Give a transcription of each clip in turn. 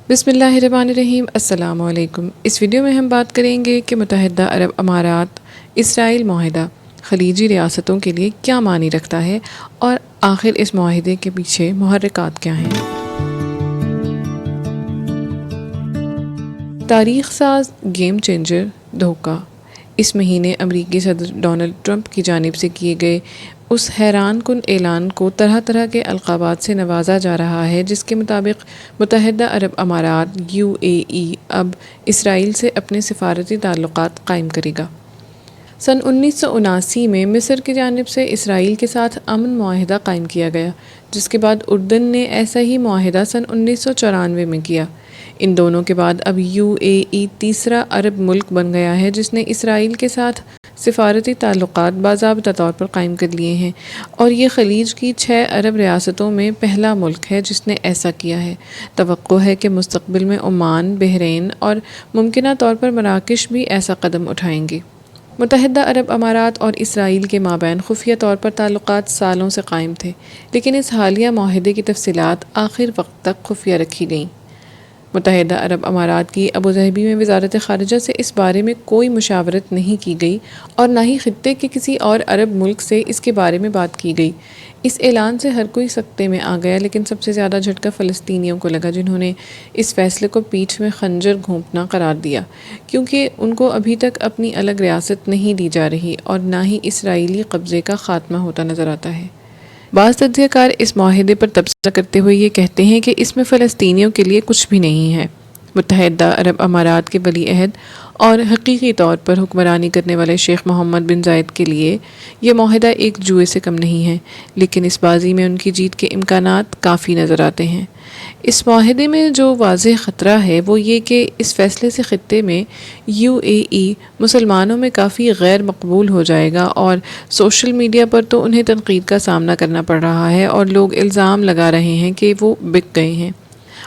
بسم اللہ الرحمن الرحیم۔ السلام علیکم۔ اس ویڈیو میں ہم بات کریں گے کہ متحدہ عرب امارات اسرائیل معاہدہ خلیجی ریاستوں کے لیے کیا معنی رکھتا ہے اور آخر اس معاہدے کے پیچھے محرکات کیا ہیں۔ تاریخ ساز گیم چینجر دھوکہ۔ اس مہینے امریکی صدر ڈونلڈ ٹرمپ کی جانب سے کیے گئے اس حیران کن اعلان کو طرح طرح کے القابات سے نوازا جا رہا ہے، جس کے مطابق متحدہ عرب امارات UAE اب اسرائیل سے اپنے سفارتی تعلقات قائم کرے گا۔ سن 1979 میں مصر کی جانب سے اسرائیل کے ساتھ امن معاہدہ قائم کیا گیا، جس کے بعد اردن نے ایسا ہی معاہدہ سن 1994 میں کیا۔ ان دونوں کے بعد اب UAE تیسرا عرب ملک بن گیا ہے جس نے اسرائیل کے ساتھ سفارتی تعلقات باضابطہ طور پر قائم کر لیے ہیں، اور یہ خلیج کی 6 عرب ریاستوں میں پہلا ملک ہے جس نے ایسا کیا ہے۔ توقع ہے کہ مستقبل میں عمان، بحرین اور ممکنہ طور پر مراکش بھی ایسا قدم اٹھائیں گے۔ متحدہ عرب امارات اور اسرائیل کے مابین خفیہ طور پر تعلقات سالوں سے قائم تھے، لیکن اس حالیہ معاہدے کی تفصیلات آخر وقت تک خفیہ رکھی گئیں۔ متحدہ عرب امارات کی ابوظہبی میں وزارت خارجہ سے اس بارے میں کوئی مشاورت نہیں کی گئی اور نہ ہی خطے کے کسی اور عرب ملک سے اس کے بارے میں بات کی گئی۔ اس اعلان سے ہر کوئی سکتے میں آ گیا، لیکن سب سے زیادہ جھٹکا فلسطینیوں کو لگا، جنہوں نے اس فیصلے کو پیٹھ میں خنجر گھونپنا قرار دیا، کیونکہ ان کو ابھی تک اپنی الگ ریاست نہیں دی جا رہی اور نہ ہی اسرائیلی قبضے کا خاتمہ ہوتا نظر آتا ہے۔ بعض تجزیہ کار اس معاہدے پر تبصرہ کرتے ہوئے یہ کہتے ہیں کہ اس میں فلسطینیوں کے لیے کچھ بھی نہیں ہے۔ متحدہ عرب امارات کے ولی عہد اور حقیقی طور پر حکمرانی کرنے والے شیخ محمد بن زائد کے لیے یہ معاہدہ ایک جوئے سے کم نہیں ہے، لیکن اس بازی میں ان کی جیت کے امکانات کافی نظر آتے ہیں۔ اس معاہدے میں جو واضح خطرہ ہے وہ یہ کہ اس فیصلے سے خطے میں UAE مسلمانوں میں کافی غیر مقبول ہو جائے گا، اور سوشل میڈیا پر تو انہیں تنقید کا سامنا کرنا پڑ رہا ہے اور لوگ الزام لگا رہے ہیں کہ وہ بک گئے ہیں۔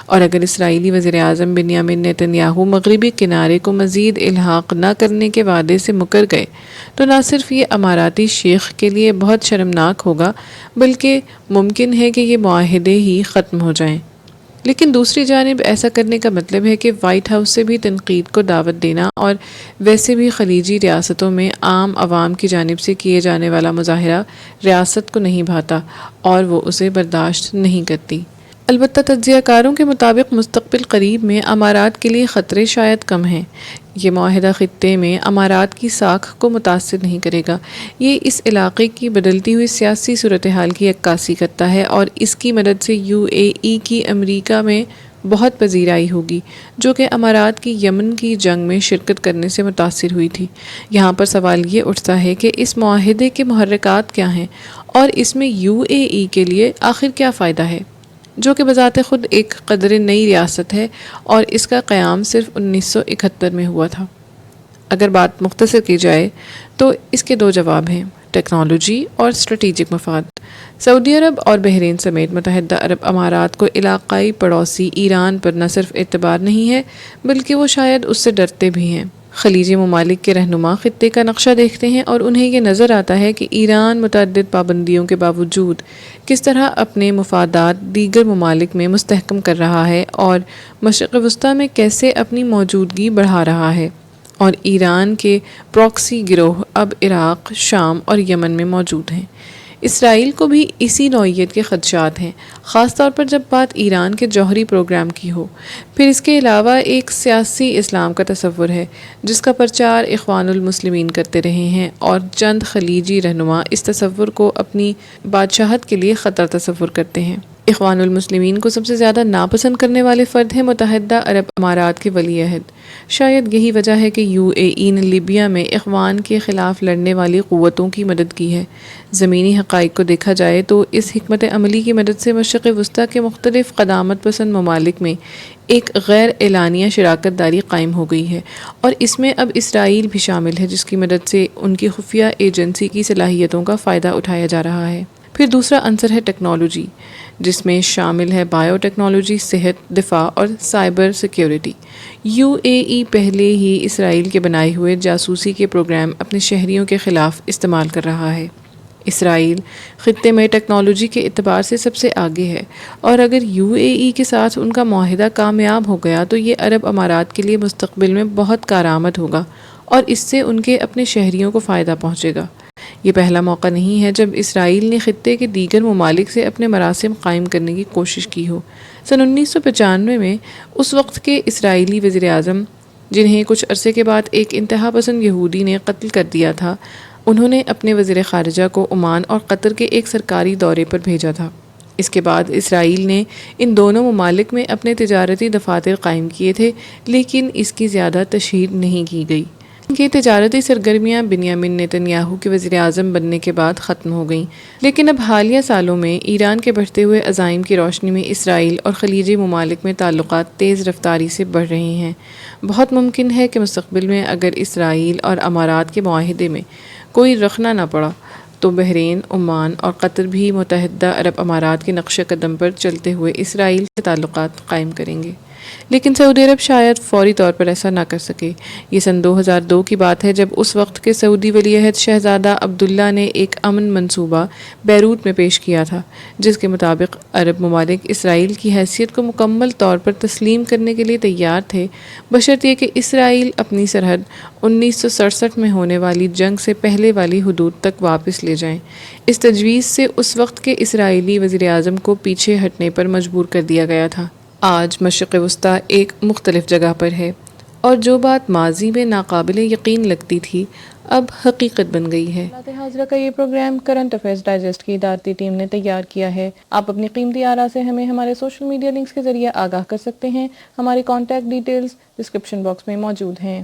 اور اگر اسرائیلی وزیراعظم بنیامین نیتن یاہو مغربی کنارے کو مزید الحاق نہ کرنے کے وعدے سے مکر گئے تو نہ صرف یہ اماراتی شیخ کے لیے بہت شرمناک ہوگا، بلکہ ممکن ہے کہ یہ معاہدے ہی ختم ہو جائیں۔ لیکن دوسری جانب ایسا کرنے کا مطلب ہے کہ وائٹ ہاؤس سے بھی تنقید کو دعوت دینا، اور ویسے بھی خلیجی ریاستوں میں عام عوام کی جانب سے کیے جانے والا مظاہرہ ریاست کو نہیں بھاتا اور وہ اسے برداشت نہیں کرتی۔ البتہ تجزیہ کاروں کے مطابق مستقبل قریب میں امارات کے لیے خطرے شاید کم ہیں۔ یہ معاہدہ خطے میں امارات کی ساکھ کو متاثر نہیں کرے گا۔ یہ اس علاقے کی بدلتی ہوئی سیاسی صورتحال کی عکاسی کرتا ہے، اور اس کی مدد سے UAE کی امریکہ میں بہت پذیرائی ہوگی، جو کہ امارات کی یمن کی جنگ میں شرکت کرنے سے متاثر ہوئی تھی۔ یہاں پر سوال یہ اٹھتا ہے کہ اس معاہدے کے محرکات کیا ہیں، اور اس میں UAE کے لیے آخر کیا فائدہ ہے، جو کہ بذات خود ایک قدر نئی ریاست ہے اور اس کا قیام صرف 1971 میں ہوا تھا۔ اگر بات مختصر کی جائے تو اس کے 2 جواب ہیں: ٹیکنالوجی اور اسٹریٹجک مفاد۔ سعودی عرب اور بحرین سمیت متحدہ عرب امارات کو علاقائی پڑوسی ایران پر نہ صرف اعتبار نہیں ہے، بلکہ وہ شاید اس سے ڈرتے بھی ہیں۔ خلیجی ممالک کے رہنما خطے کا نقشہ دیکھتے ہیں اور انہیں یہ نظر آتا ہے کہ ایران متعدد پابندیوں کے باوجود کس طرح اپنے مفادات دیگر ممالک میں مستحکم کر رہا ہے، اور مشرق وسطیٰ میں کیسے اپنی موجودگی بڑھا رہا ہے، اور ایران کے پراکسی گروہ اب عراق، شام اور یمن میں موجود ہیں۔ اسرائیل کو بھی اسی نوعیت کے خدشات ہیں، خاص طور پر جب بات ایران کے جوہری پروگرام کی ہو۔ پھر اس کے علاوہ ایک سیاسی اسلام کا تصور ہے جس کا پرچار اخوان المسلمین کرتے رہے ہیں، اور چند خلیجی رہنما اس تصور کو اپنی بادشاہت کے لیے خطر تصور کرتے ہیں۔ اخوان المسلمین کو سب سے زیادہ ناپسند کرنے والے فرد ہیں متحدہ عرب امارات کے ولی عہد۔ شاید یہی وجہ ہے کہ UAE نے لیبیا میں اخوان کے خلاف لڑنے والی قوتوں کی مدد کی ہے۔ زمینی حقائق کو دیکھا جائے تو اس حکمت عملی کی مدد سے مشرق وسطیٰ کے مختلف قدامت پسند ممالک میں ایک غیر اعلانیہ شراکت داری قائم ہو گئی ہے، اور اس میں اب اسرائیل بھی شامل ہے، جس کی مدد سے ان کی خفیہ ایجنسی کی صلاحیتوں کا فائدہ اٹھایا جا رہا ہے۔ پھر دوسرا عنصر ہے ٹیکنالوجی، جس میں شامل ہے بائیو ٹیکنالوجی، صحت، دفاع اور سائبر سیکیورٹی۔ UAE پہلے ہی اسرائیل کے بنائے ہوئے جاسوسی کے پروگرام اپنے شہریوں کے خلاف استعمال کر رہا ہے۔ اسرائیل خطے میں ٹیکنالوجی کے اعتبار سے سب سے آگے ہے، اور اگر UAE کے ساتھ ان کا معاہدہ کامیاب ہو گیا تو یہ عرب امارات کے لیے مستقبل میں بہت کارآمد ہوگا اور اس سے ان کے اپنے شہریوں کو فائدہ پہنچے گا۔ یہ پہلا موقع نہیں ہے جب اسرائیل نے خطے کے دیگر ممالک سے اپنے مراسم قائم کرنے کی کوشش کی ہو۔ سن 1995 میں اس وقت کے اسرائیلی وزیر اعظم، جنہیں کچھ عرصے کے بعد ایک انتہا پسند یہودی نے قتل کر دیا تھا، انہوں نے اپنے وزیر خارجہ کو عمان اور قطر کے ایک سرکاری دورے پر بھیجا تھا۔ اس کے بعد اسرائیل نے ان دونوں ممالک میں اپنے تجارتی دفاتر قائم کیے تھے، لیکن اس کی زیادہ تشہیر نہیں کی گئی۔ ان کی تجارتی سرگرمیاں بنیامین نیتن یاہو کے وزیر اعظم بننے کے بعد ختم ہو گئیں، لیکن اب حالیہ سالوں میں ایران کے بڑھتے ہوئے عزائم کی روشنی میں اسرائیل اور خلیجی ممالک میں تعلقات تیز رفتاری سے بڑھ رہے ہیں۔ بہت ممکن ہے کہ مستقبل میں اگر اسرائیل اور امارات کے معاہدے میں کوئی رخنہ نہ پڑا تو بحرین، عمان اور قطر بھی متحدہ عرب امارات کے نقش قدم پر چلتے ہوئے اسرائیل سے تعلقات قائم کریں گے، لیکن سعودی عرب شاید فوری طور پر ایسا نہ کر سکے۔ یہ سن 2002 کی بات ہے جب اس وقت کے سعودی ولی عہد شہزادہ عبداللہ نے ایک امن منصوبہ بیروت میں پیش کیا تھا، جس کے مطابق عرب ممالک اسرائیل کی حیثیت کو مکمل طور پر تسلیم کرنے کے لیے تیار تھے، بشرط یہ کہ اسرائیل اپنی سرحد 1967 میں ہونے والی جنگ سے پہلے والی حدود تک واپس لے جائیں۔ اس تجویز سے اس وقت کے اسرائیلی وزیر اعظم کو پیچھے ہٹنے پر مجبور کر دیا گیا تھا۔ آج مشرق وسطیٰ ایک مختلف جگہ پر ہے، اور جو بات ماضی میں ناقابل یقین لگتی تھی اب حقیقت بن گئی ہے۔ حاضرہ کا یہ پروگرام کرنٹ افیئرز ڈائجسٹ کی ادارتی ٹیم نے تیار کیا ہے۔ آپ اپنی قیمتی آراء سے ہمیں ہمارے سوشل میڈیا لنکس کے ذریعے آگاہ کر سکتے ہیں۔ ہماری کانٹیکٹ ڈیٹیلز ڈسکرپشن باکس میں موجود ہیں۔